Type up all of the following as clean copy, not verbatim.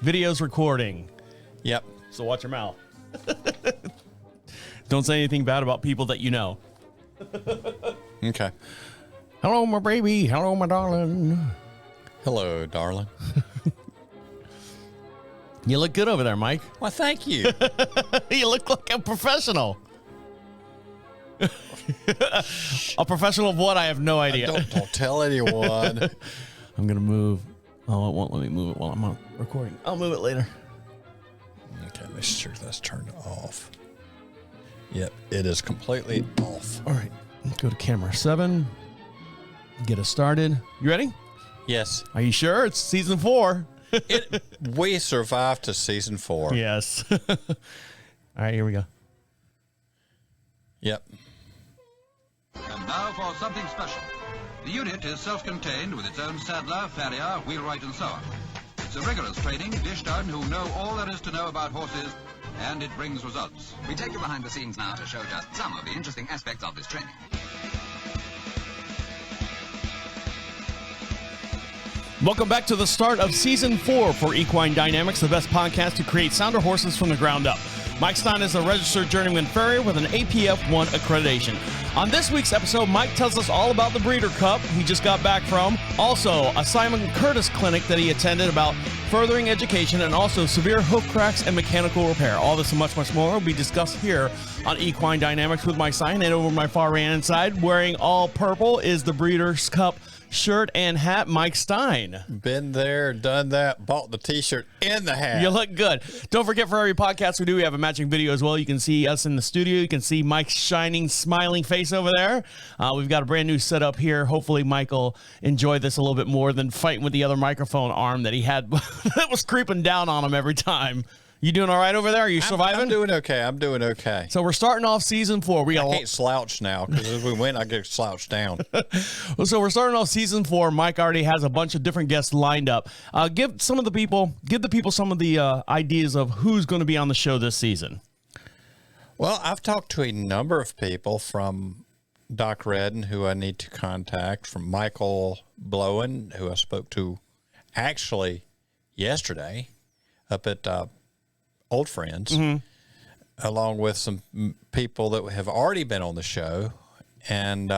Video's recording. Yep. So watch your mouth. Don't say anything bad about people that you know. Okay. Hello, my baby. Hello, my darling. Hello, darling. You look good over there, Mike. Well, thank you. You look like a professional. A professional of what? I have no idea. Don't tell anyone. I'm going to move. Oh, it won't let me move it while I'm on recording. I'll move it later. Okay, make sure that's turned off. Yep, it is completely off. All right, let's go to camera 7. Get us started. You ready? Yes. Are you sure? It's season 4. We survived to season 4. Yes. All right, here we go. Yep. And now for something special. The unit is self-contained with its own saddler, farrier, wheelwright and so on. It's a rigorous training dished out who know all there is to know about horses, and it brings results. We take you behind the scenes now to show just some of the interesting aspects of this training. Welcome back to the start of Season 4 for Equine Dynamics, the best podcast to create sounder horses from the ground up. Mike Stine is a registered journeyman farrier with an APF1 accreditation. On this week's episode, Mike tells us all about the Breeder Cup he just got back from, also a Simon Curtis clinic that he attended about furthering education, and also severe hoof cracks and mechanical repair. All this and much, much more will be discussed here on Equine Dynamics with Mike Stine. And over my far right-hand side, wearing all purple, is the Breeders' Cup shirt and hat, Mike Stine. Been there, done that, bought the t-shirt and the hat. You look good. Don't forget, for every podcast we do, we have a matching video as well. You can see us in the studio. You can see Mike's shining, smiling face over there. We've got a brand new setup here. Hopefully Mike will enjoy this a little bit more than fighting with the other microphone arm that he had that was creeping down on him every time. You doing all right over there? Are you surviving? I'm doing okay. I'm doing okay. So we're starting off season 4. I can't slouch now because as we went, I get slouched down. So we're starting off season 4. Mike already has a bunch of different guests lined up. Give the people some of the ideas of who's going to be on the show this season. Well, I've talked to a number of people, from Doc Redden, who I need to contact, from Michael Blowen, who I spoke to actually yesterday up at Old Friends, along with some people that have already been on the show, and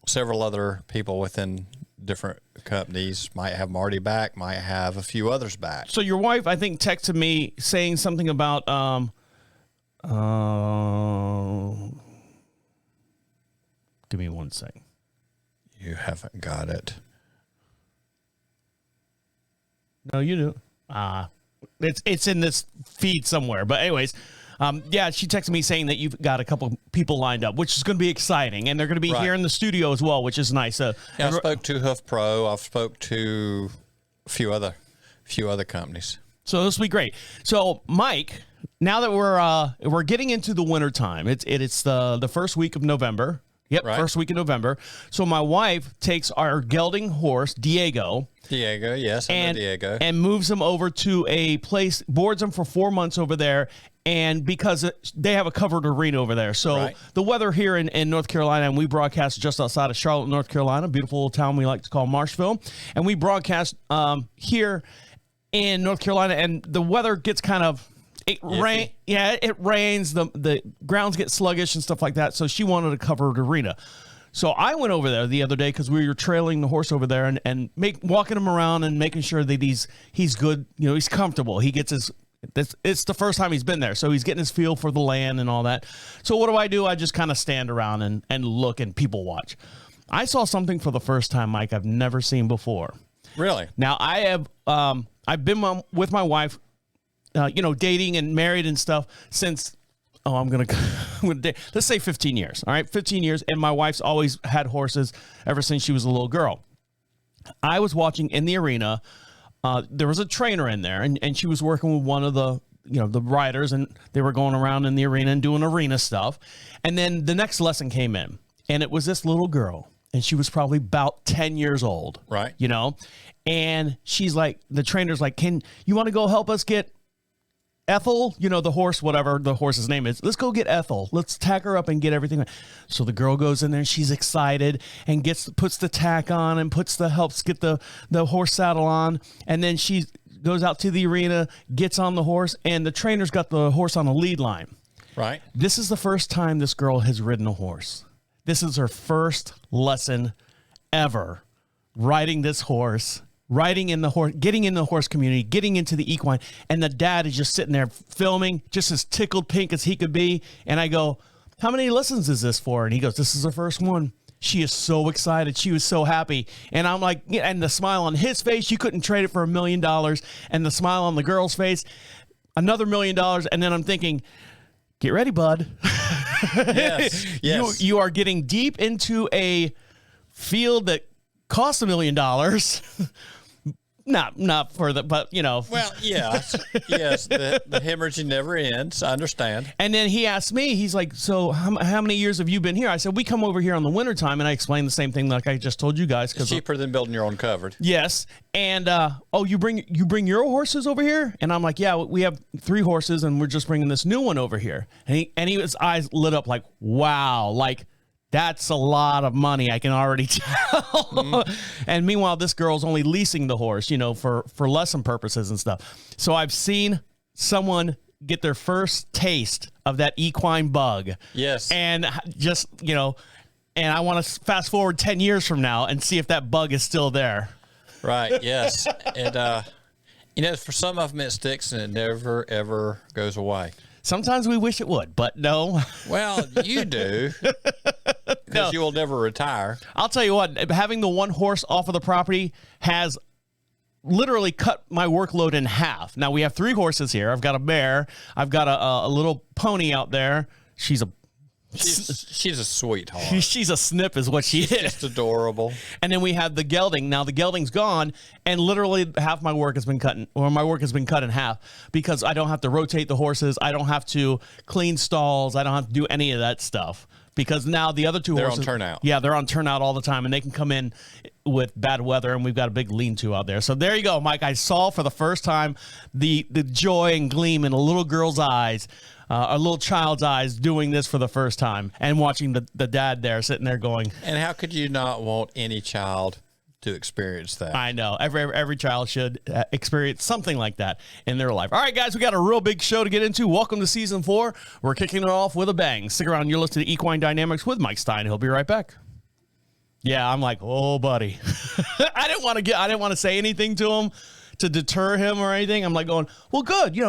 several other people within different companies. Might have Marty back, might have a few others back. So your wife, I think, texted me saying something about give me one second. You haven't got it. No, you do. It's in this feed somewhere. But anyways, yeah, she texted me saying that you've got a couple people lined up, which is going to be exciting, and they're going to be here in the studio as well, which is nice. Yeah, I spoke to Hoof Pro. I've spoke to a few other companies. So this will be great. So Mike, now that we're getting into the winter time, it's the first week of November. Yep, right. First week in November. So my wife takes our gelding horse, Diego, yes, I know Diego, and moves him over to a place, boards him for 4 months over there, and because they have a covered arena over there. So the weather here in North Carolina, and we broadcast just outside of Charlotte, North Carolina, a beautiful little town we like to call Marshville, and we broadcast here in North Carolina, and the weather gets kind of... It rains, the grounds get sluggish and stuff like that, so she wanted a covered arena. So I went over there the other day because we were trailing the horse over there and walking him around and making sure that he's good, he's comfortable. He gets it's the first time he's been there, so he's getting his feel for the land and all that. So what do? I just kind of stand around and look and people watch. I saw something for the first time, Mike, I've never seen before. Really? Now I've been with my wife, dating and married and stuff since, I'm going to date, let's say 15 years. All right. 15 years. And my wife's always had horses ever since she was a little girl. I was watching in the arena. There was a trainer in there and she was working with one of the riders, and they were going around in the arena and doing arena stuff. And then the next lesson came in, and it was this little girl, and she was probably about 10 years old. Right. And she's like, the trainer's like, you want to go help us get Ethel, the horse, whatever the horse's name is. Let's go get Ethel. Let's tack her up and get everything. So the girl goes in there and she's excited and puts the tack on and helps get the horse saddle on. And then she goes out to the arena, gets on the horse, and the trainer's got the horse on a lead line. Right. This is the first time this girl has ridden a horse. This is her first lesson ever riding this horse, riding in the horse, getting in the horse community, getting into the equine. And the dad is just sitting there filming, just as tickled pink as he could be. And I go, how many lessons is this for? And he goes, this is her first one. She is so excited. She was so happy. And I'm like, and the smile on his face, you couldn't trade it for $1 million. And the smile on the girl's face, another $1 million. And then I'm thinking, get ready, bud. Yes. Yes. You are getting deep into a field that costs $1 million. Not for the, but you know. Well, yes. Yes. The hemorrhaging never ends. I understand. And then he asked me, he's like, so how many years have you been here? I said, we come over here on the wintertime. And I explained the same thing like I just told you guys. It's cheaper than building your own covered. Yes. And, you bring your horses over here? And I'm like, yeah, we have 3 horses and we're just bringing this new one over here. And his eyes lit up like, wow, like, that's a lot of money, I can already tell. Mm-hmm. And meanwhile, this girl's only leasing the horse, for lesson purposes and stuff. So I've seen someone get their first taste of that Equine Bug. Yes. And just, and I want to fast forward 10 years from now and see if that bug is still there. Right, yes. And, for some of them it sticks and it never, ever goes away. Sometimes we wish it would, but no. Well, you do. Because you will never retire. I'll tell you what, having the one horse off of the property has literally cut my workload in half. Now, we have 3 horses here. I've got a mare. I've got a little pony out there. She's a sweetheart. She's a snip is what she is. Just adorable. And then we have the gelding. Now the gelding's gone, and literally half my work has been cut in half because I don't have to rotate the horses. I don't have to clean stalls. I don't have to do any of that stuff because now the other 2 horses. They're on turnout. Yeah, they're on turnout all the time, and they can come in with bad weather, and we've got a big lean-to out there. So there you go, Mike. I saw for the first time the joy and gleam in a little girl's eyes. A little child's eyes doing this for the first time and watching the dad there sitting there going. And how could you not want any child to experience that? I know. Every child should experience something like that in their life. All right, guys, we got a real big show to get into. Welcome to Season 4. We're kicking it off with a bang. Stick around. You're listening to Equine Dynamics with Mike Stine. He'll be right back. Yeah, I'm like, oh, buddy. I didn't want to say anything to him to deter him or anything. I'm like going, well, good,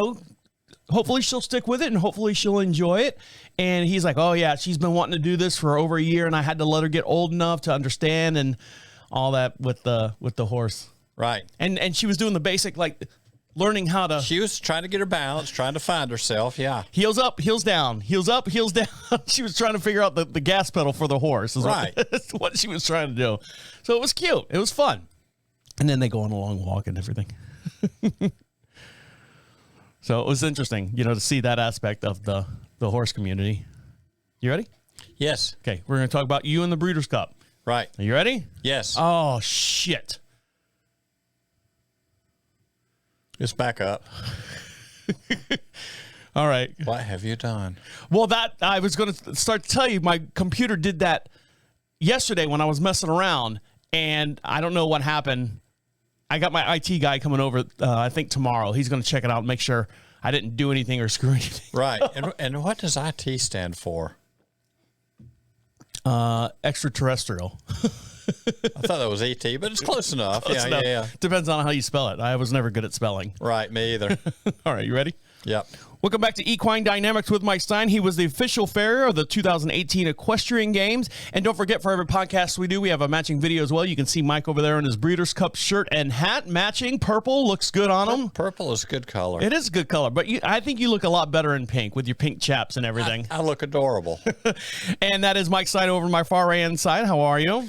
hopefully she'll stick with it and hopefully she'll enjoy it. And he's like, oh yeah, she's been wanting to do this for over a year and I had to let her get old enough to understand and all that with the horse. Right. And she was doing the basic, like learning how to. She was trying to get her balance, trying to find herself. Yeah. Heels up, heels down, heels up, heels down. She was trying to figure out the gas pedal for the horse. Right. That's what she was trying to do. So it was cute. It was fun. And then they go on a long walk and everything. So it was interesting, to see that aspect of the horse community. You ready? Yes. Okay, we're going to talk about you and the Breeders' Cup. Right. Are you ready? Yes. Oh, shit. Just back up. All right. What have you done? Well, I was going to start to tell you, my computer did that yesterday when I was messing around, and I don't know what happened. I got my IT guy coming over, I think tomorrow. He's going to check it out and make sure I didn't do anything or screw anything. Right. And what does IT stand for? Extraterrestrial. I thought that was ET, but it's close enough. Yeah. Depends on how you spell it. I was never good at spelling. Right, me either. All right, you ready? Yep. Welcome back to Equine Dynamics with Mike Stine. He was the official farrier of the 2018 Equestrian Games. And don't forget, for every podcast we do, we have a matching video as well. You can see Mike over there in his Breeders' Cup shirt and hat, matching purple. Looks good on him. Purple is a good color. It is a good color, but I think you look a lot better in pink with your pink chaps and everything. I look adorable. And that is Mike Stine over my far right-hand side. How are you?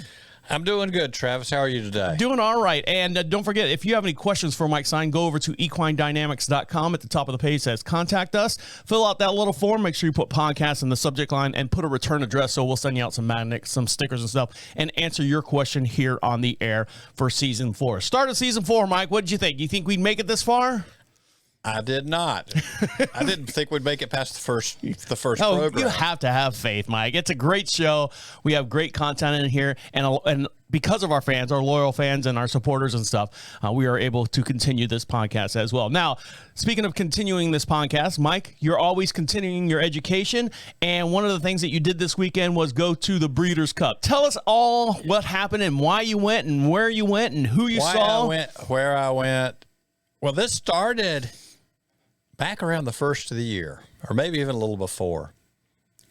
I'm doing good, Travis. How are you today? Doing all right. And don't forget, if you have any questions for Mike Stine, go over to equinedynamics.com. At the top of the page says contact us. Fill out that little form. Make sure you put podcast in the subject line and put a return address, so we'll send you out some magnets, some stickers and stuff, and answer your question here on the air for Season 4. Start of Season 4, Mike. What did you think? You think we'd make it this far? I did not. I didn't think we'd make it past the first program. You have to have faith, Mike. It's a great show. We have great content in here, and because of our fans, our loyal fans and our supporters and stuff, we are able to continue this podcast as well. Now, speaking of continuing this podcast, Mike, you're always continuing your education. And one of the things that you did this weekend was go to the Breeders' Cup. Tell us all what happened and why you went and where you went and who you saw. Where I went. Well, this started back around the first of the year, or maybe even a little before.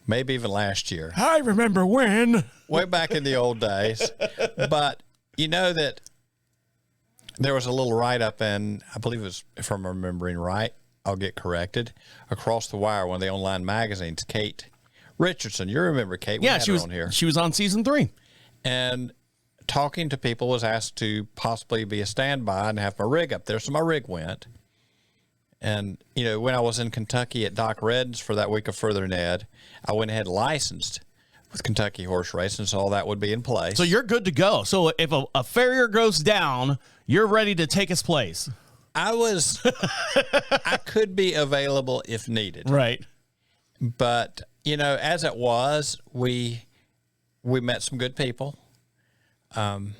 Maybe even last year. I remember when. Way back in the old days. But you know that there was a little write-up in, I believe it was, if I'm remembering right, I'll get corrected, Across the Wire, one of the online magazines, Kate Richardson. You remember Kate? We had her on here. She was on season 3. And talking to people, was asked to possibly be a standby and have my rig up there. So my rig went. And, you know, when I was in Kentucky at Doc Redden's for that week of Further Ned, I went ahead and licensed with Kentucky Horse Racing, so all that would be in place. So you're good to go. So if a farrier goes down, you're ready to take his place. I could be available if needed. Right. But, you know, as it was, we met some good people. I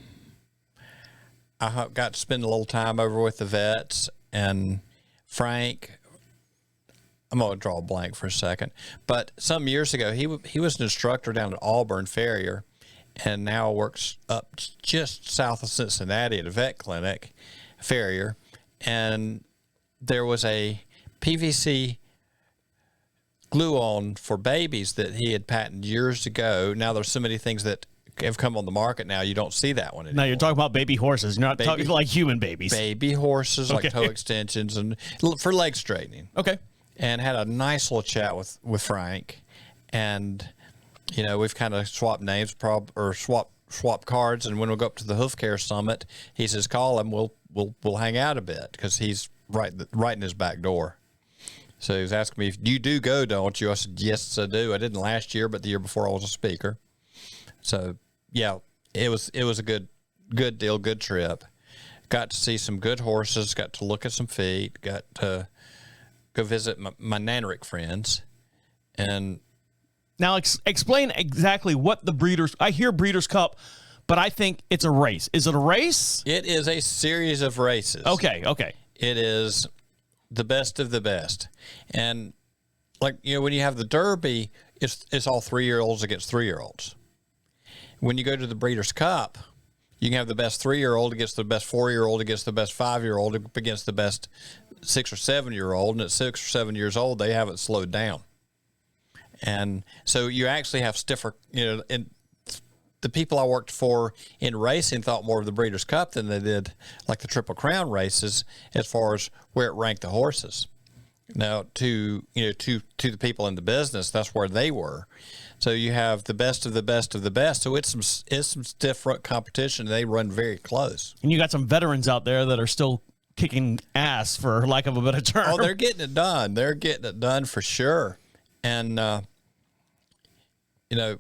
got to spend a little time over with the vets, and Frank, I'm going to draw a blank for a second, but some years ago, he was an instructor down at Auburn Farrier, and now works up just south of Cincinnati at a vet clinic, farrier, and there was a PVC glue-on for babies that he had patented years ago. Now there's so many things that have come on the market now, you don't see that one anymore. No, you're talking about baby horses. You're not talking like human babies. Baby horses, like toe extensions and for leg straightening. Okay. And had a nice little chat with Frank. And, you know, we've kind of swapped names or swap cards. And when we go up to the Hoof Care Summit, he says, call him. We'll hang out a bit, because he's right in his back door. So he was asking me, you do go, don't you? I said, yes, I do. I didn't last year, but the year before I was a speaker. So, yeah, it was a good deal, good trip. Got to see some good horses, got to look at some feet, got to go visit my Nanrick friends. And now explain exactly what the Breeders'... I hear Breeders' Cup, but I think it's a race. Is it a race? It is a series of races. Okay. It is the best of the best. And, like, you know, when you have the Derby, it's all 3-year-olds against 3-year-olds. When you go to the Breeders' Cup, you can have the best 3-year-old against the best 4-year-old against the best 5-year-old against the best 6 or 7-year-old. And at 6 or 7 years old, they haven't slowed down. And so you actually have stiffer, you know, and the people I worked for in racing thought more of the Breeders' Cup than they did like the Triple Crown races as far as where it ranked the horses. Now, to the people in the business, that's where they were. So you have the best of the best of the best. So it's some stiff competition. They run very close. And you got some veterans out there that are still kicking ass, for lack of a better term. Oh, they're getting it done. They're getting it done for sure. And, you know,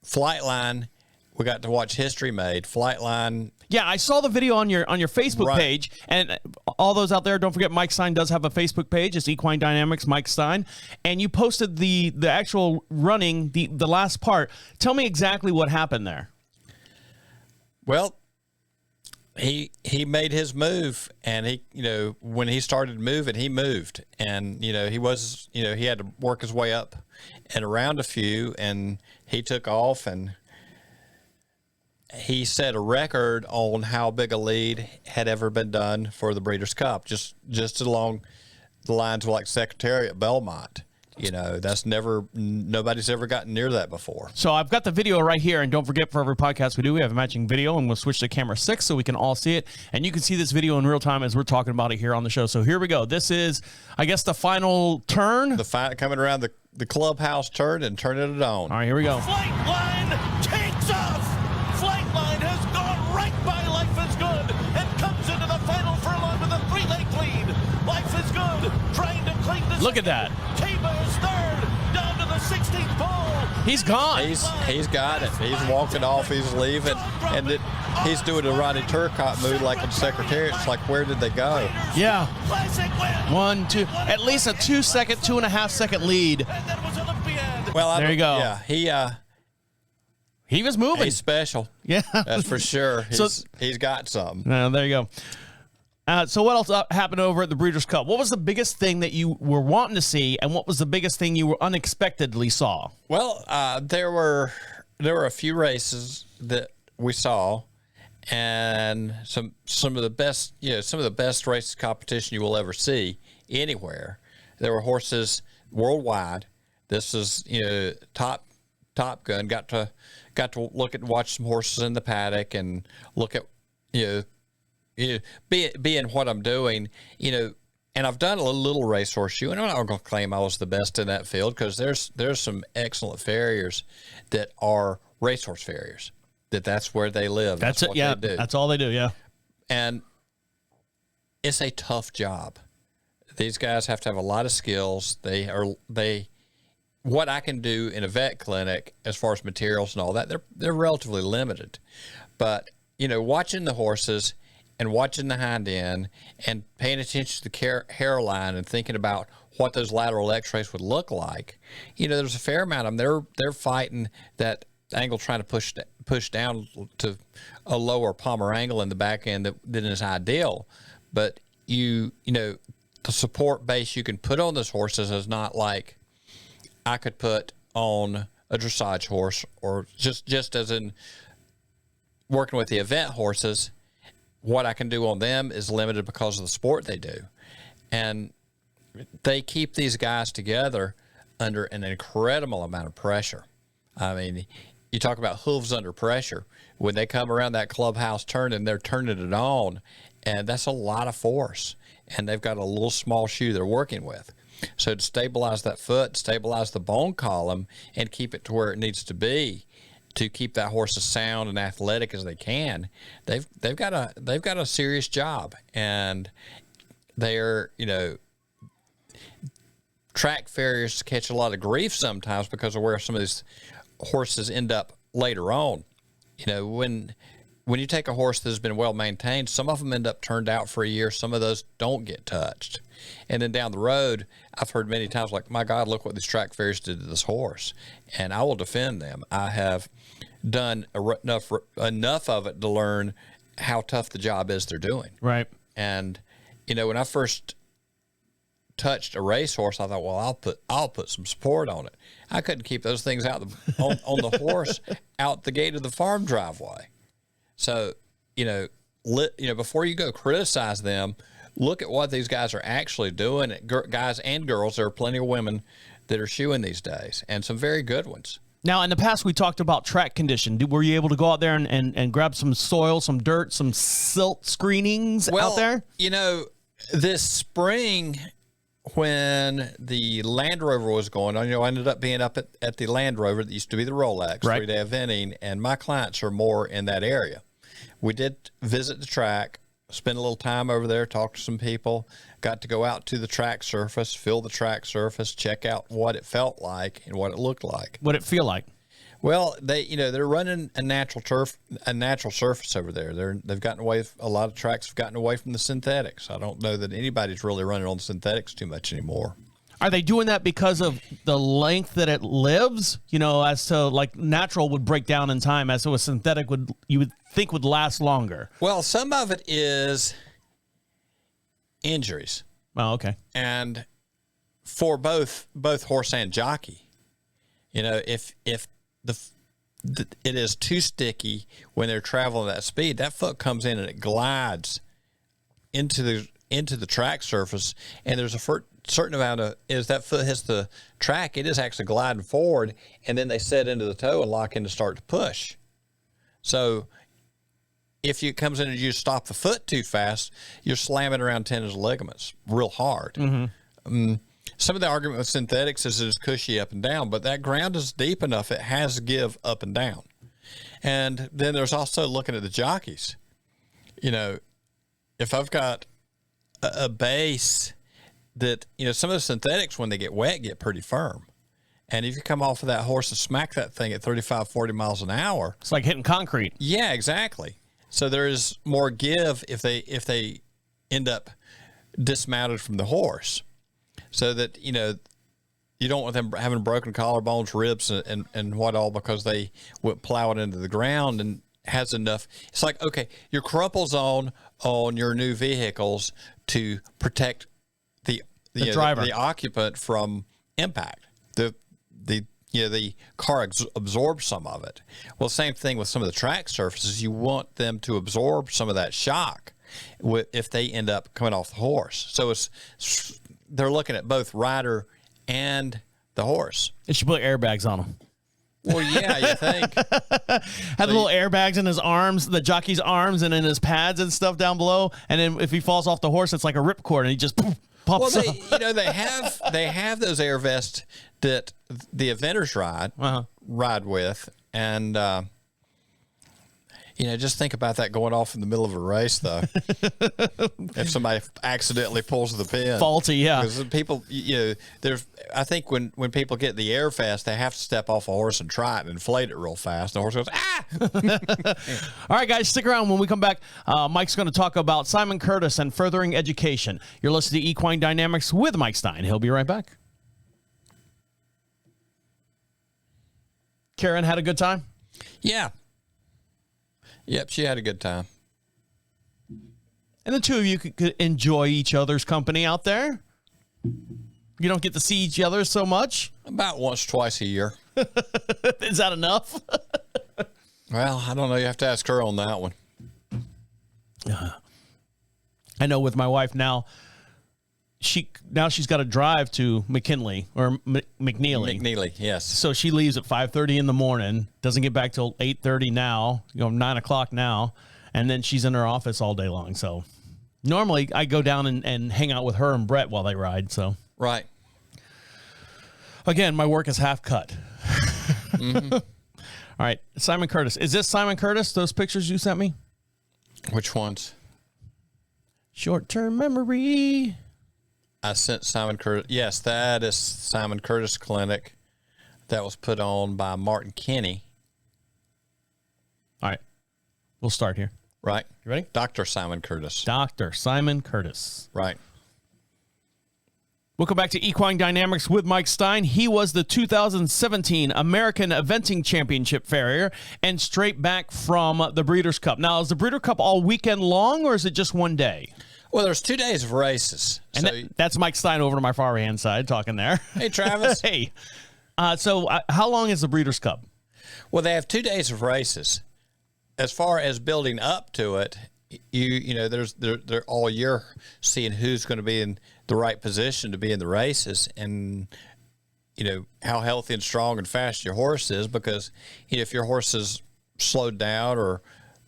FlightLine, we got to watch history made. FlightLine. Yeah, I saw the video on your Facebook page, and all those out there, don't forget Mike Stine does have a Facebook page. It's Equine Dynamics Mike Stine, and you posted the actual running, the last part. Tell me exactly what happened there. Well, he made his move, and he, you know, when he started moving, he moved, and you know, he had to work his way up and around a few, and he took off, and he set a record on how big a lead had ever been done for the Breeders' Cup, just along the lines of like Secretariat Belmont. You know, nobody's ever gotten near that before. So I've got the video right here, and don't forget, for every podcast we have a matching video, and we'll switch to camera 6 so we can all see it. And you can see this video in real time as we're talking about it here on the show. So here we go. This is, I guess, the final turn. Coming around the clubhouse turn and turning it on. All right, here we go. FlightLine takes off. FlightLine has gone right by Life is Good and comes into the final furlong with a 3-length lead. Life is Good trying to clean this. Look at that. Tabor's third, down to the 16th pole. He's gone. He's got it. He's walking off. He's leaving, and he's doing a Ronnie Turcotte move like in Secretariat. It's like, where did they go? Yeah. Classic win. 1, 2, at least a 2.5 second lead. And that was Olympiad. Well, there you go. Yeah, He was moving. He's special. Yeah. That's for sure. He's got something. There you go. So what else happened over at the Breeders' Cup? What was the biggest thing that you were wanting to see, and what was the biggest thing you were unexpectedly saw? Well, there were a few races that we saw, and some of the best race competition you will ever see anywhere. There were horses worldwide. This is Top Gun. Got to watch some horses in the paddock and look at being what I'm doing, and I've done a little racehorse shoe, and I'm not going to claim I was the best in that field, because there's some excellent farriers that are racehorse farriers. That's where they live. That's it. What Yeah, they do. that's all they do. Yeah, And it's a tough job. These guys have to have a lot of skills. What I can do in a vet clinic as far as materials and all that, they're relatively limited. But watching the horses and watching the hind end and paying attention to the hairline and thinking about what those lateral X-rays would look like, there's a fair amount of them. They're fighting that angle, trying to push down to a lower palmar angle in the back end than is ideal. But the support base you can put on those horses is not like I could put on a dressage horse, or just as in working with the event horses. What I can do on them is limited because of the sport they do. And they keep these guys together under an incredible amount of pressure. I mean, you talk about hooves under pressure. When they come around that clubhouse turning, they're turning it on, and that's a lot of force. And they've got a little small shoe they're working with. So to stabilize that foot, stabilize the bone column, and keep it to where it needs to be, to keep that horse as sound and athletic as they can, they've got a serious job. And they're track farriers catch a lot of grief sometimes because of where some of these horses end up later on. When you take a horse that's been well maintained, some of them end up turned out for a year. Some of those don't get touched. And then down the road, I've heard many times, like, my God, look what these track farriers did to this horse. And I will defend them. I have done enough of it to learn how tough the job is they're doing. right. And, when I first touched a racehorse, I thought, well, I'll put some support on it. I couldn't keep those things out on the horse out the gate of the farm driveway. So, before you go criticize them, look at what these guys are actually doing. Guys and girls, there are plenty of women that are shoeing these days, and some very good ones. Now, in the past, we talked about track condition. Were you able to go out there and grab some soil, some dirt, some silt screenings out there? This spring, when the Land Rover was going on, I ended up being up at the Land Rover that used to be the Rolex, right, 3-day eventing, and my clients are more in that area. We did visit the track, spend a little time over there, talk to some people, got to go out to the track surface, feel the track surface, check out what it felt like and what it looked like. What did it feel like? Well, they're running a natural surface over there. They've gotten away. A lot of tracks have gotten away from the synthetics. I don't know that anybody's really running on the synthetics too much anymore. Are they doing that because of the length that it lives? As to, like, natural would break down in time, as to a synthetic you would think would last longer. Well, some of it is injuries. Oh, okay. And for both horse and jockey, if it is too sticky when they're traveling at that speed, that foot comes in and it glides into the track surface, and there's a certain amount of, as that foot hits the track, it is actually gliding forward, and then they set into the toe and lock in to start to push. So if it comes in and you stop the foot too fast, you're slamming around tendons and ligaments real hard. Mm-hmm. Some of the argument with synthetics is it's cushy up and down, but that ground is deep enough, it has give up and down. And then there's also looking at the jockeys. If I've got a base that, some of the synthetics, when they get wet, get pretty firm. And if you come off of that horse and smack that thing at 35, 40 miles an hour. It's like hitting concrete. Yeah, exactly. So there is more give if they end up dismounted from the horse. So that, You don't want them having broken collarbones, ribs, and what all because they went plowing into the ground and has enough. It's like, okay, your crumple zone on your new vehicles to protect the driver, the occupant from impact. The car absorbs some of it. Well, same thing with some of the track surfaces. You want them to absorb some of that shock if they end up coming off the horse. So they're looking at both rider and the horse. They should put airbags on them. Well, yeah, you think. Have the little airbags in his arms, the jockey's arms, and in his pads and stuff down below. And then if he falls off the horse, it's like a ripcord, and he just pops up. They have those air vests that the eventers ride with, and just think about that going off in the middle of a race, though. If somebody accidentally pulls the pin, faulty, yeah. Because people, I think when people get the air vest, they have to step off a horse and try it and inflate it real fast. The horse goes, ah! All right, guys, stick around. When we come back, Mike's going to talk about Simon Curtis and furthering education. You're listening to Equine Dynamics with Mike Stine. He'll be right back. Karen had a good time? Yeah. Yep, she had a good time. And the two of you could enjoy each other's company out there? You don't get to see each other so much? About once, twice a year. Is that enough? Well, I don't know. You have to ask her on that one. I know with my wife now, she's got to drive to McKinley or McNeely. McNeely, yes. So she leaves at 5:30 in the morning, doesn't get back till 8:30 now, 9 o'clock now, and then she's in her office all day long. So normally I go down and hang out with her and Brett while they ride. So right. Again, my work is half cut. Mm-hmm. All right, Simon Curtis. Is this Simon Curtis, those pictures you sent me? Which ones? Short-term memory. I sent Simon Curtis. Yes, that is Simon Curtis Clinic that was put on by Martin Kenny. All right. We'll start here. Right. You ready? Dr. Simon Curtis. Dr. Simon Curtis. Right. Welcome back to Equine Dynamics with Mike Stine. He was the 2017 American Eventing Championship farrier and straight back from the Breeders' Cup. Now, is the Breeders' Cup all weekend long, or is it just one day? Well, there's 2 days of races. And that's Mike Stine over to my far hand side talking there. Hey, Travis. Hey. So how long is the Breeders' Cup? Well, they have 2 days of races. As far as building up to it, they're all year seeing who's going to be in the right position to be in the races, and how healthy and strong and fast your horse is. Because if your horse is slowed down or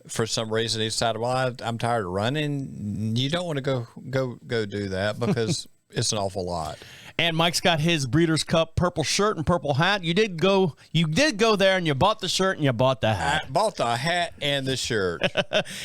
for some reason he decided, well, I'm tired of running, you don't want to go do that because it's an awful lot. And Mike's got his Breeders' Cup purple shirt and purple hat. You did go there, and you bought the shirt and you bought the hat. I bought the hat and the shirt.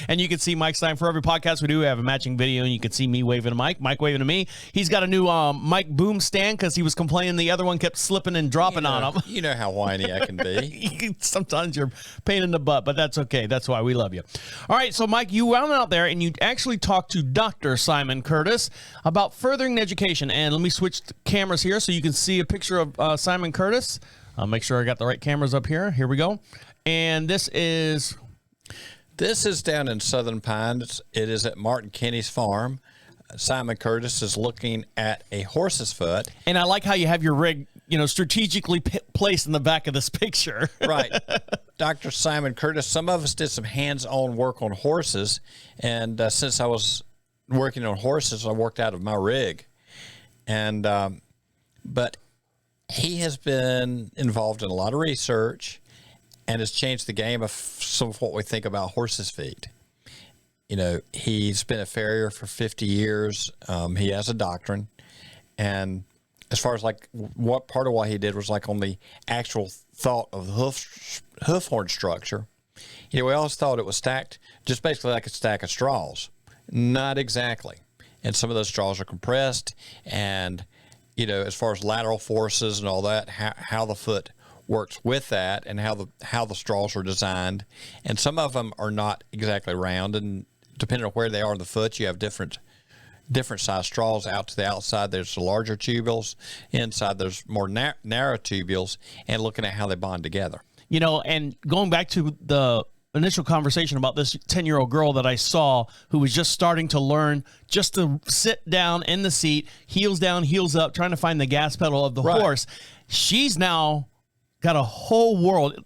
And you can see Mike Stine for every podcast we do. We have a matching video, and you can see me waving to Mike waving to me. He's got a new Mike boom stand because he was complaining the other one kept slipping and dropping on him. You know how whiny I can be. Sometimes you're a pain in the butt, but that's okay. That's why we love you. All right, so Mike, you went out there and you actually talked to Dr. Simon Curtis about furthering education. And let me switch cameras here so you can see a picture of Simon Curtis. I'll make sure I got the right cameras up here. Here we go. And this is down in Southern Pines. It is at Martin Kenny's farm. Simon Curtis is looking at a horse's foot. And I like how you have your rig, strategically placed in the back of this picture. Right. Dr. Simon Curtis, some of us did some hands-on work on horses. And since I was working on horses, I worked out of my rig. And but he has been involved in a lot of research and has changed the game of some of what we think about horses' feet. He's been a farrier for 50 years. He has a doctrine. And as far as what part of what he did was on the actual thought of the hoof horn structure. We always thought it was stacked just basically like a stack of straws. Not exactly. And some of those straws are compressed, and as far as lateral forces and all that, how the foot works with that, and how the straws are designed, and some of them are not exactly round, and depending on where they are in the foot, you have different different size straws out to the outside. There's the larger tubules. Inside, there's more narrow tubules, and looking at how they bond together. You know, and going back to the initial conversation about this 10-year-old girl that I saw who was just starting to learn just to sit down in the seat, heels down, heels up, trying to find the gas pedal of the horse. She's now got a whole world,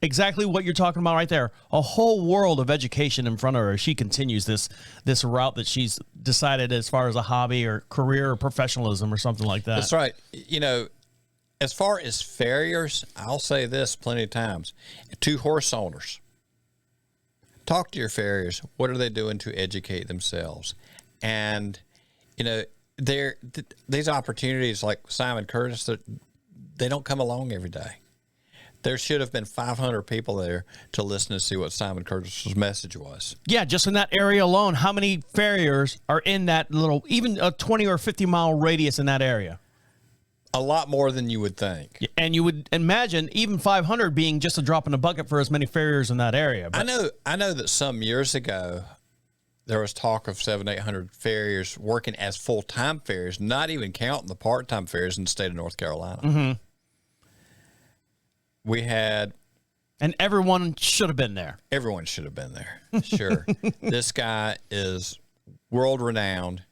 exactly what you're talking about right there, a whole world of education in front of her as she continues this route that she's decided as far as a hobby or career or professionalism or something like that. That's right. You know, as far as farriers, I'll say this plenty of times to horse owners. Talk to your farriers. What are they doing to educate themselves? And, you know, these opportunities like Simon Curtis, they don't come along every day. There should have been 500 people there to listen and see what Simon Curtis's message was. Yeah, just in that area alone, how many farriers are in that little, even a 20 or 50 mile radius in that area? A lot more than you would think. And you would imagine even 500 being just a drop in the bucket for as many farriers in that area. But I know that some years ago, there was talk of 700-800 farriers working as full-time farriers, not even counting the part-time farriers in the state of North Carolina. Mm-hmm. We had... And everyone should have been there. Everyone should have been there. Sure. This guy is world-renowned.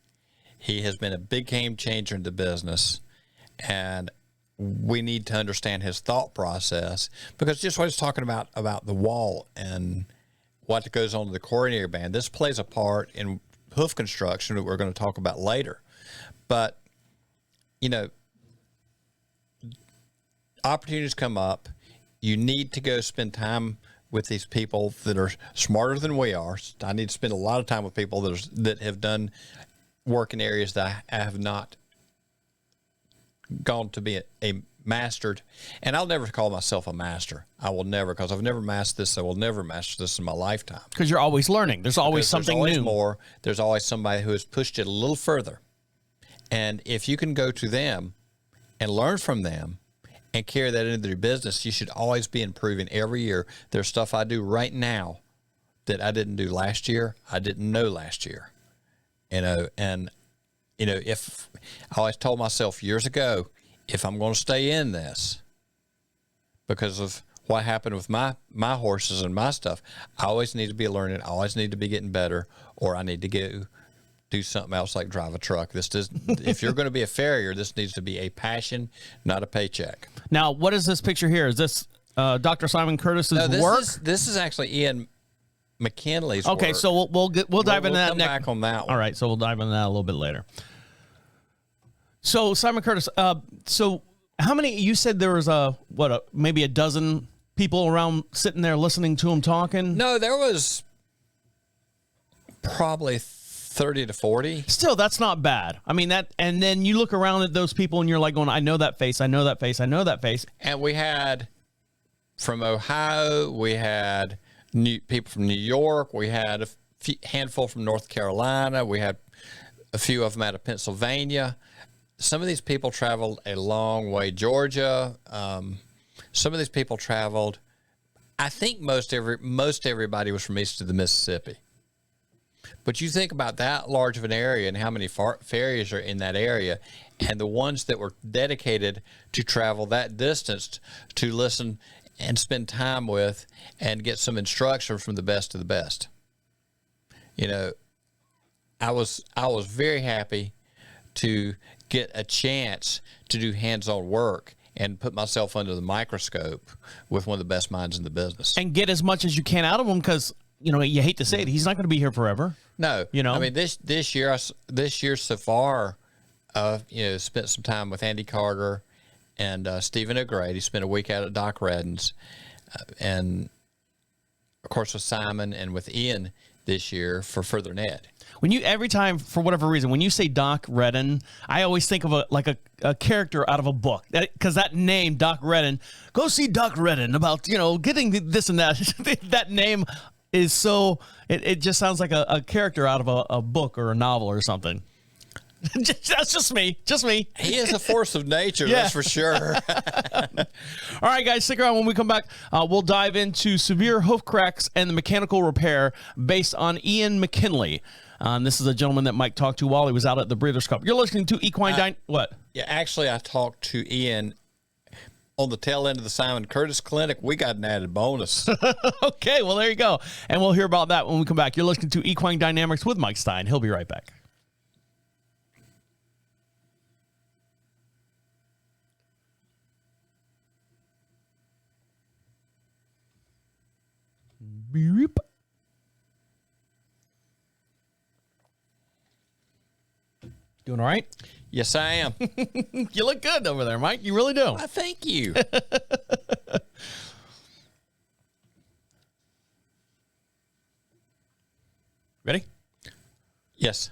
He has been a big game changer in the business. And we need to understand his thought process, because just what he's talking about the wall and what goes on to the coronary band, this plays a part in hoof construction that we're going to talk about later. But, you know, opportunities come up. You need to go spend time with these people that are smarter than we are. I need to spend a lot of time with people that have done work in areas that I have not gone to be a mastered, and I'll never call myself a master. I will never, because I've never mastered this. I will never master this in my lifetime. Because you're always learning. There's always something new. More. There's always somebody who has pushed it a little further. And if you can go to them and learn from them and carry that into their business, you should always be improving every year. There's stuff I do right now that I didn't do last year. I didn't know last year. You know, and you know, if I always told myself years ago, if I'm going to stay in this, because of what happened with my horses and my stuff, I always need to be learning. I always need to be getting better, or I need to do something else like drive a truck. If you're going to be a farrier, this needs to be a passion, not a paycheck. Now, what is this picture here? Is this Dr. Simon Curtis's work? This is actually Ian McKinley's work. Okay, so we'll dive into that next. Come back on that one. All right, so we'll dive into that a little bit later. So Simon Curtis, so how many? You said there was maybe a dozen people around sitting there listening to him talking. No, there was probably 30 to 40. Still, that's not bad. I mean that, and then you look around at those people and you're like going, I know that face, I know that face, I know that face. And we had from Ohio, we had people from New York, we had a handful from North Carolina, we had a few of them out of Pennsylvania. Some of these people traveled a long way. Georgia. Some of these people traveled. I think most everybody was from east of the Mississippi. But you think about that large of an area and how many farriers are in that area, and the ones that were dedicated to travel that distance to listen and spend time with and get some instruction from the best of the best. You know, I was very happy to get a chance to do hands-on work and put myself under the microscope with one of the best minds in the business. And get as much as you can out of him, because, you know, you hate to say it, he's not going to be here forever. No. You know? I mean, this year so far, spent some time with Andy Carter and Stephen O'Grady. Spent a week out at Doc Redden's. And, of course, with Simon and with Ian this year for Further Ned. Every time, for whatever reason, when you say Doc Redden, I always think of a character out of a book, because that name, Doc Redden, go see Doc Redden about, getting this and that. That name is so, it just sounds like a character out of a book or a novel or something. That's just me. Just me. He is a force of nature, that's for sure. All right, guys, stick around. When we come back, we'll dive into severe hoof cracks and the mechanical repair based on Ian McKinley. This is a gentleman that Mike talked to while he was out at the Breeders' Cup. You're listening to Equine What? Yeah, actually, I talked to Ian on the tail end of the Simon Curtis Clinic. We got an added bonus. Okay, well, there you go. And we'll hear about that when we come back. You're listening to Equine Dynamics with Mike Stine. He'll be right back. Beep. Doing all right? Yes, I am. You look good over there, Mike. You really do. Why, thank you. Ready? Yes.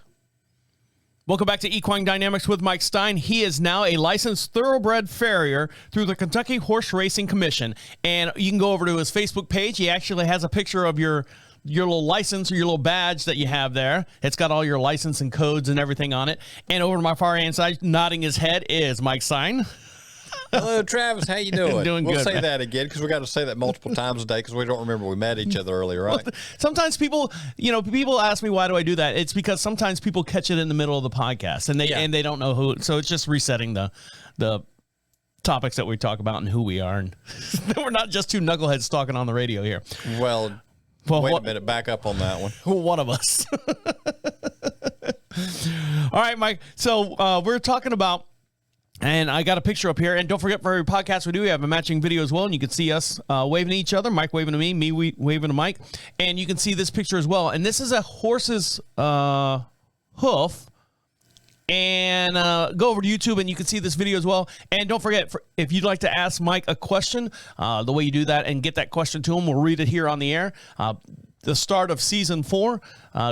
Welcome back to Equine Dynamics with Mike Stine. He is now a licensed thoroughbred farrier through the Kentucky Horse Racing Commission. And you can go over to his Facebook page. He actually has a picture of your little license or your little badge that you have there. It's got all your license and codes and everything on it. And over to my far hand side, nodding his head, is Mike Stine. Hello, Travis. How you doing? Doing we'll good, say man. that again because we got to say that multiple times a day because we don't remember we met each other earlier, right? Well, sometimes people ask me, why do I do that? It's because sometimes people catch it in the middle of the podcast and they don't know who. So it's just resetting the topics that we talk about and who we are. And we're not just two knuckleheads talking on the radio here. Well, wait a minute. Back up on that one. One of us. All right, Mike. So we're talking about, and I got a picture up here. And don't forget, for every podcast we have a matching video as well. And you can see us waving to each other, Mike waving to me waving to Mike. And you can see this picture as well. And this is a horse's hoof. And go over to YouTube and you can see this video as well. And don't forget, if you'd like to ask Mike a question, the way you do that and get that question to him, we'll read it here on the air. The start of season 4,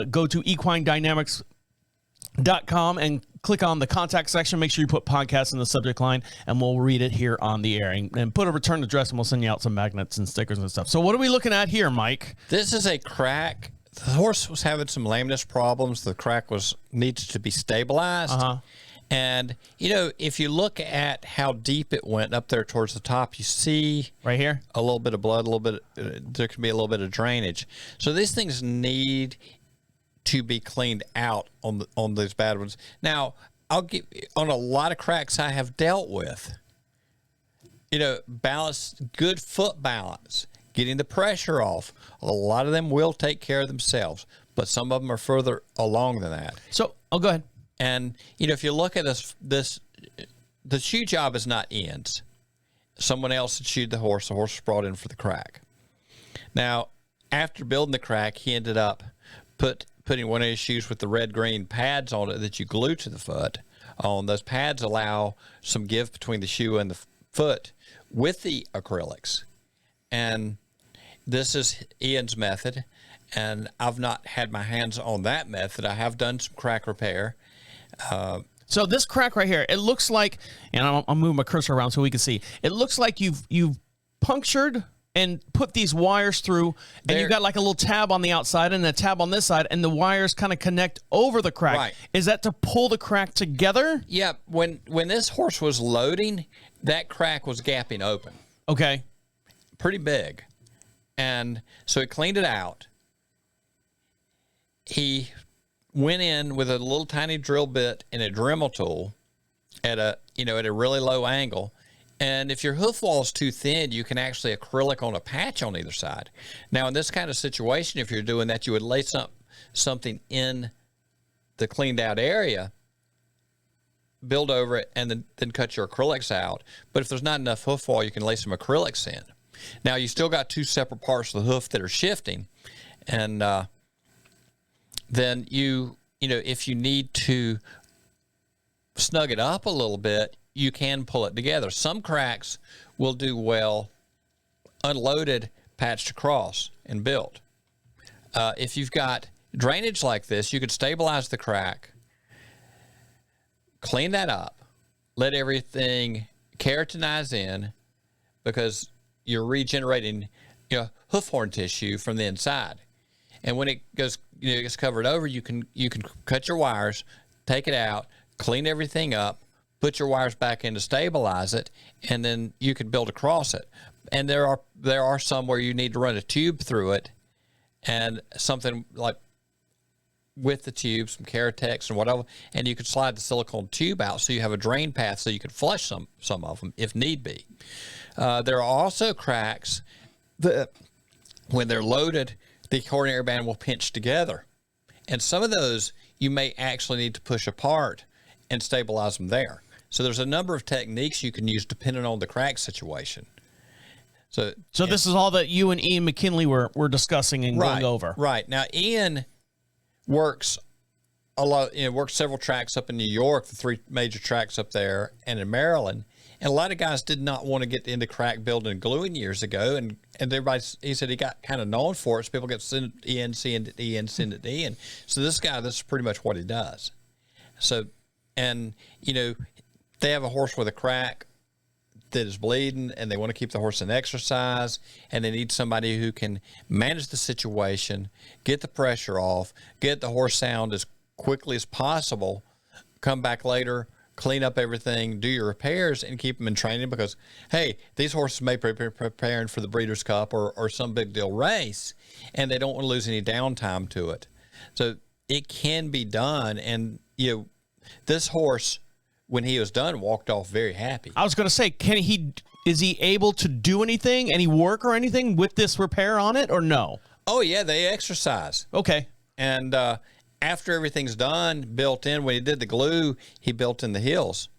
go to equinedynamics.com and click on the contact section. Make sure you put podcast in the subject line and we'll read it here on the air. And put a return address and we'll send you out some magnets and stickers and stuff. So what are we looking at here, Mike? This is a crack. The horse was having some lameness problems. The crack needed to be stabilized. And, if you look at how deep it went up there towards the top, you see right here a little bit of blood, there can be a little bit of drainage. So these things need to be cleaned out on those bad ones. Now, on a lot of cracks I have dealt with, balance, good foot balance, getting the pressure off. A lot of them will take care of themselves, but some of them are further along than that. So, go ahead. And, if you look at this, the shoe job is not Ian's. Someone else had shoed the horse. The horse was brought in for the crack. Now, after building the crack, he ended up putting one of his shoes with the red-green pads on it that you glue to the foot on. Those pads allow some give between the shoe and the foot with the acrylics. And this is Ian's method, and I've not had my hands on that method. I have done some crack repair. So this crack right here, it looks like, and I'll move my cursor around so we can see. It looks like you've punctured and put these wires through, and you've got like a little tab on the outside and a tab on this side, and the wires kind of connect over the crack. Right. Is that to pull the crack together? Yeah. When this horse was loading, that crack was gapping open. Okay. Pretty big. And so he cleaned it out. He went in with a little tiny drill bit and a Dremel tool at a really low angle. And if your hoof wall is too thin, you can actually acrylic on a patch on either side. Now, in this kind of situation, if you're doing that, you would lay something in the cleaned out area, build over it, and then cut your acrylics out. But if there's not enough hoof wall, you can lay some acrylics in. Now, you still got two separate parts of the hoof that are shifting. And then if you need to snug it up a little bit, you can pull it together. Some cracks will do well unloaded, patched across, and built. If you've got drainage like this, you could stabilize the crack, clean that up, let everything keratinize in, because you're regenerating hoof horn tissue from the inside. And when it gets covered over, you can cut your wires, take it out, clean everything up, put your wires back in to stabilize it, and then you could build across it. And there are some where you need to run a tube through it, and something like with the tube, some Keratex and whatever, and you could slide the silicone tube out so you have a drain path so you could flush some of them if need be. There are also cracks that when they're loaded, the coronary band will pinch together. And some of those you may actually need to push apart and stabilize them there. So there's a number of techniques you can use depending on the crack situation. So this is all that you and Ian McKinley were discussing and going over. Right. Now, Ian works a lot, works several tracks up in New York, the 3 major tracks up there, and in Maryland. And a lot of guys did not want to get into crack building and gluing years ago. And he said he got kind of known for it. So people get send it to Ian, send it to Ian, send it to Ian. So this is pretty much what he does. So, and, they have a horse with a crack that is bleeding, and they want to keep the horse in exercise, and they need somebody who can manage the situation, get the pressure off, get the horse sound as quickly as possible, come back later, clean up everything, do your repairs, and keep them in training because, hey, these horses may be preparing for the Breeders' Cup or some big deal race, and they don't want to lose any downtime to it. So it can be done, and, this horse, when he was done, walked off very happy. I was going to say, is he able to do anything, any work or anything with this repair on it, or no? Oh, yeah, they exercise. Okay. And after everything's done, built in, when he did the glue, he built in the heels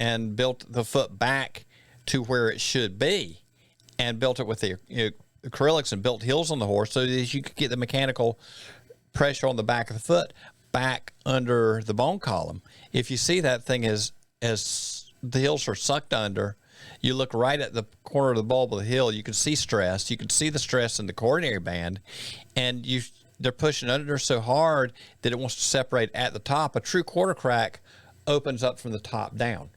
and built the foot back to where it should be and built it with the acrylics and built heels on the horse so that you could get the mechanical pressure on the back of the foot back under the bone column. If you see that thing as the heels are sucked under, you look right at the corner of the bulb of the heel, you can see stress. You can see the stress in the coronary band, and they're pushing under so hard that it wants to separate at the top. A true quarter crack opens up from the top down.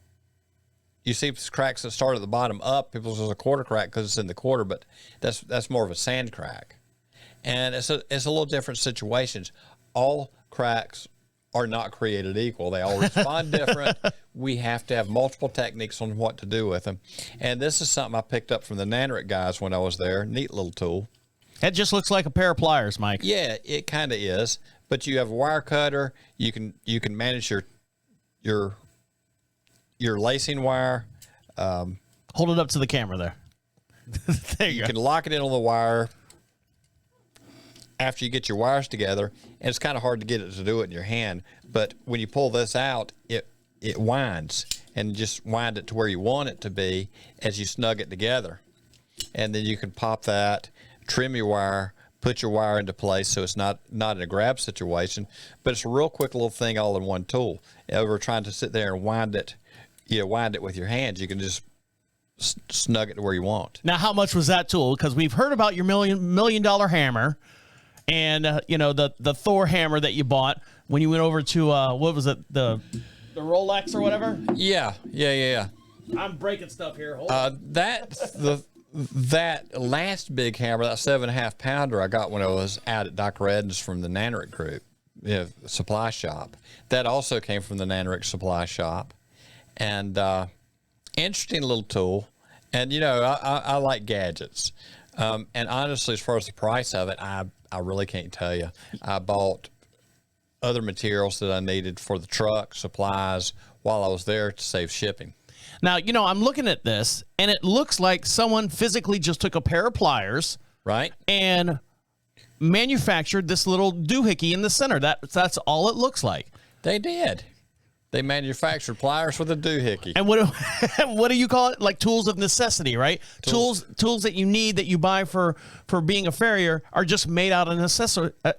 You see cracks that start at the bottom up. People say it's a quarter crack because it's in the quarter, but that's more of a sand crack. And it's a little different situations. All cracks are not created equal. They all respond different. We have to have multiple techniques on what to do with them. And this is something I picked up from the Nanerick guys when I was there. Neat little tool. That just looks like a pair of pliers, Mike. Yeah, it kind of is. But you have a wire cutter. You can manage your lacing wire. Hold it up to the camera there. There you go. Can lock it in on the wire after you get your wires together, and it's kind of hard to get it to do it in your hand, but when you pull this out, it winds, and just wind it to where you want it to be as you snug it together. And then you can pop that, trim your wire, put your wire into place so it's not in a grab situation, but it's a real quick little thing all in one tool. Over trying to sit there and wind it with your hands, you can just snug it to where you want. Now, how much was that tool? Because we've heard about your million dollar hammer, and the Thor hammer that you bought when you went over to what was it, the Rolex or whatever? Yeah. I'm breaking stuff here. Hold on. That last big hammer, that 7.5 pounder, I got when I was out at Dr. Redden's from the Nanerick Group, supply shop. That also came from the Nanerick supply shop, and interesting little tool. And I like gadgets. And honestly, as far as the price of it, I really can't tell you. I bought other materials that I needed for the truck, supplies, while I was there to save shipping. Now, I'm looking at this, and it looks like someone physically just took a pair of pliers, right, and manufactured this little doohickey in the center. That's all it looks like. They did. They manufactured pliers with a doohickey. And what do you call it? Like tools of necessity, right? Tools that you need, that you buy for being a farrier, are just made out of necessity. And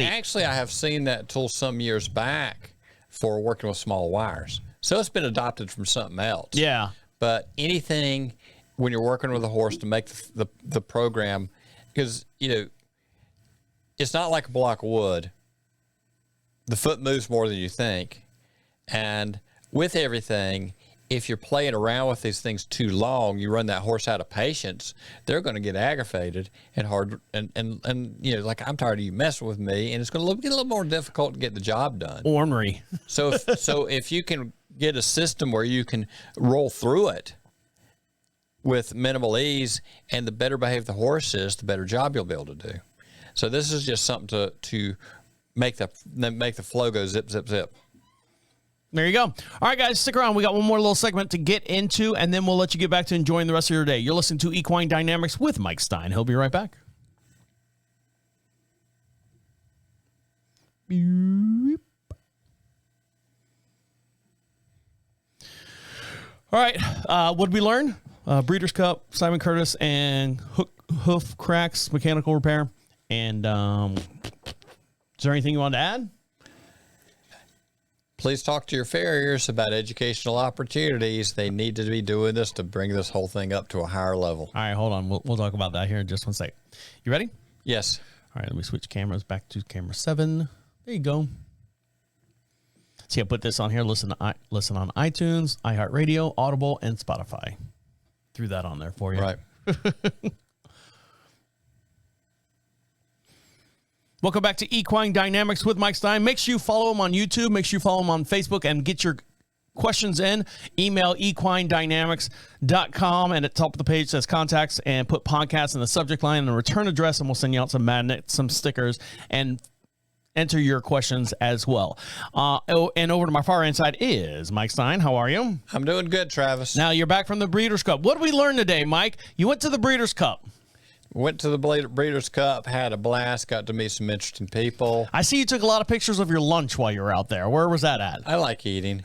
actually, I have seen that tool some years back for working with small wires. So it's been adopted from something else. Yeah. But anything when you're working with a horse to make the program, because it's not like a block of wood. The foot moves more than you think, and with everything, if you're playing around with these things too long, you run that horse out of patience, they're going to get aggravated and hard. And you know, like, I'm tired of you messing with me, and it's going to get a little more difficult to get the job done. Ornery. So if you can get a system where you can roll through it with minimal ease, and the better behaved the horse is, the better job you'll be able to do. So this is just something to make the flow go zip, zip, zip. There you go. All right, guys, stick around. We got one more little segment to get into, and then we'll let you get back to enjoying the rest of your day. You're listening to Equine Dynamics with Mike Stine. He'll be right back. All right, what did we learn? Breeders' Cup, Simon Curtis, and hoof cracks, mechanical repair. And is there anything you want to add? Please talk to your farriers about educational opportunities. They need to be doing this to bring this whole thing up to a higher level. All right, hold on. We'll talk about that here in just one second. You ready? Yes. All right, let me switch cameras back to camera 7. There you go. See, I put this on here. Listen on iTunes, iHeartRadio, Audible, and Spotify. Threw that on there for you. Right. Welcome back to Equine Dynamics with Mike Stine. Make sure you follow him on YouTube. Make sure you follow him on Facebook and get your questions in. Email equinedynamics.com, and at the top of the page says contacts, and put podcast in the subject line and a return address, and we'll send you out some magnets, some stickers, and enter your questions as well. And over to my far inside is Mike Stine. How are you? I'm doing good, Travis. Now you're back from the Breeders' Cup. What did we learn today, Mike? You went to the Breeders' Cup. Went to the Breeders' Cup, had a blast, got to meet some interesting people. I see you took a lot of pictures of your lunch while you were out there. Where was that at? I like eating.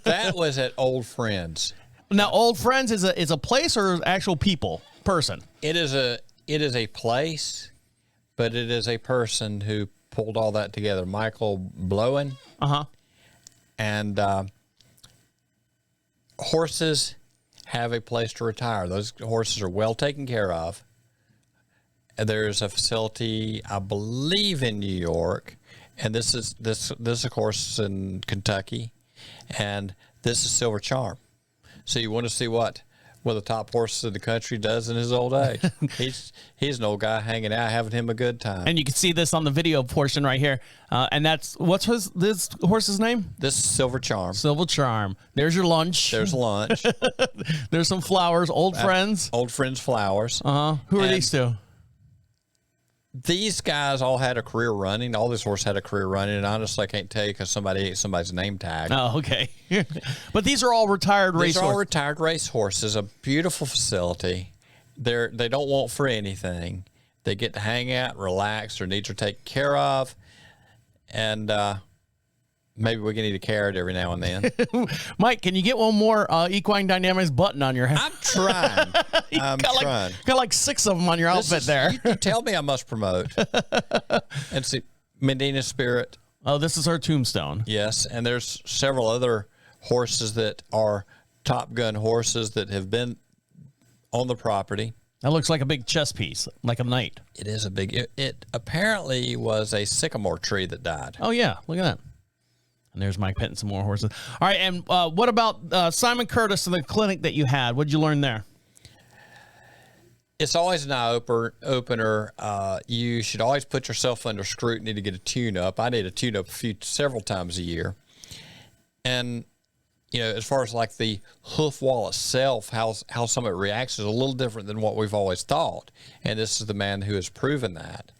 That was at Old Friends. Now, Old Friends is a place or actual people, person? It is a place, but it is a person who pulled all that together. Michael Blowen. Uh-huh. And horses have a place to retire. Those horses are well taken care of. There's a facility, I believe, in New York, and this of course is in Kentucky, and this is Silver Charm. So you want to see what one of the top horses in the country does in his old age. He's an old guy hanging out, having him a good time. And you can see this on the video portion right here. And that's this horse's name? This is Silver Charm. Silver Charm. There's your lunch. There's lunch. There's some flowers. Old Friends. Old Friends flowers. Who are these two? These guys all had a career running. All this horse had a career running, and honestly, I can't tell you because somebody ate somebody's name tag. Oh, okay. But these are all retired race horses. These are all retired race horses. A beautiful facility. They don't want for anything. They get to hang out, relax. Their needs are taken care of, and maybe we can eat a carrot every now and then. Mike, can you get one more Equine Dynamics button on your head? I'm trying. I'm trying. Got like 6 of them on your outfit there. You tell me I must promote. And see, Medina Spirit. Oh, this is our tombstone. Yes, and there's several other horses that are Top Gun horses that have been on the property. That looks like a big chess piece, like a knight. It is a big. It apparently was a sycamore tree that died. Oh, yeah. Look at that. And there's Mike petting some more horses. All right, and what about Simon Curtis and the clinic that you had? What did you learn there? It's always an eye-opener. You should always put yourself under scrutiny to get a tune-up. I need a tune-up several times a year. And, you know, as far as like the hoof wall itself, how some of it reacts is a little different than what we've always thought. And this is the man who has proven that.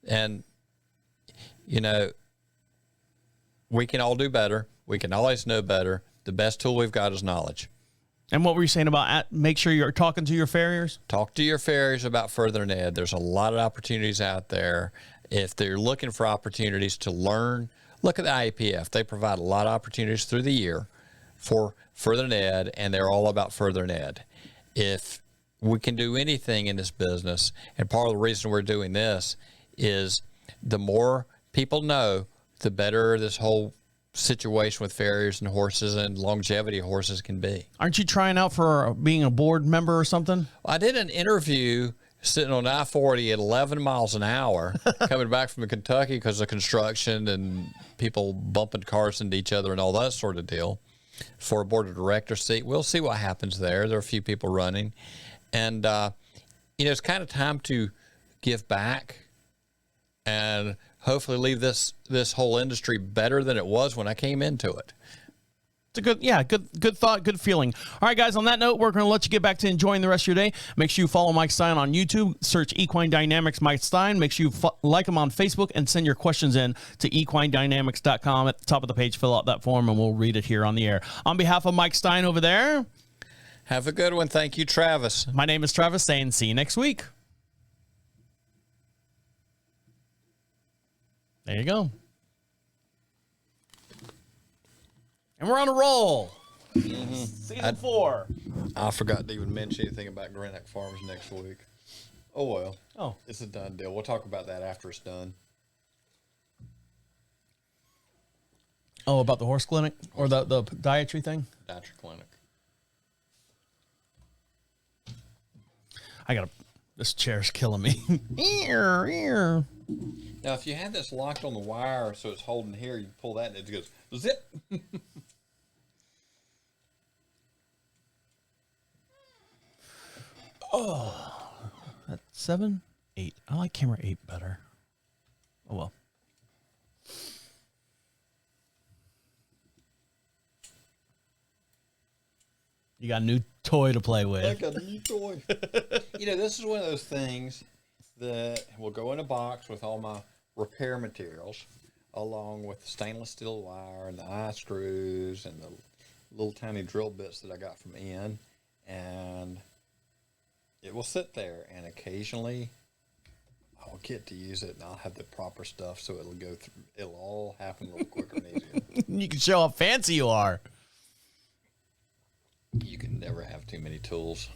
And, you know, we can all do better. We can always know better. The best tool we've got is knowledge. And what were you saying about make sure you're talking to your farriers? Talk to your farriers about furthering ed. There's a lot of opportunities out there. If they're looking for opportunities to learn, look at the IAPF. They provide a lot of opportunities through the year for furthering ed, and they're all about furthering ed. If we can do anything in this business, and part of the reason we're doing this is the more people know, the better this whole situation with farriers and horses and longevity horses can be. Aren't you trying out for being a board member or something? I did an interview sitting on I-40 at 11 miles an hour coming back from Kentucky because of construction and people bumping cars into each other and all that sort of deal. for a board of directors seat. We'll see what happens there. There are a few people running. And, it's kind of time to give back and hopefully leave this whole industry better than it was when I came into it. It's a good thought, good feeling. All right, guys, on that note, we're going to let you get back to enjoying the rest of your day. Make sure you follow Mike Stine on YouTube. Search Equine Dynamics Mike Stine. Make sure you like him on Facebook and send your questions in to equinedynamics.com. At the top of the page, fill out that form, and we'll read it here on the air. On behalf of Mike Stine over there, have a good one. Thank you, Travis. My name is Travis, saying see you next week. There you go. And we're on a roll. Season 4. I forgot to even mention anything about Greenock Farms next week. Oh, well. Oh. It's a done deal. We'll talk about that after it's done. Oh, about the horse clinic? Or the dietary thing? Dietary clinic. This chair's killing me. Ear. Now, if you had this locked on the wire so it's holding here, you pull that and it goes zip. Oh, that's 7, 8. I like camera 8 better. Oh, well. You got a new toy to play with. I got a new toy. This is one of those things that will go in a box with all my repair materials, along with the stainless steel wire and the eye screws and the little tiny drill bits that I got from Ian. And it will sit there, and occasionally I'll get to use it, and I'll have the proper stuff, so it'll go through. It'll all happen a little quicker and easier. You can show how fancy you are. You can never have too many tools.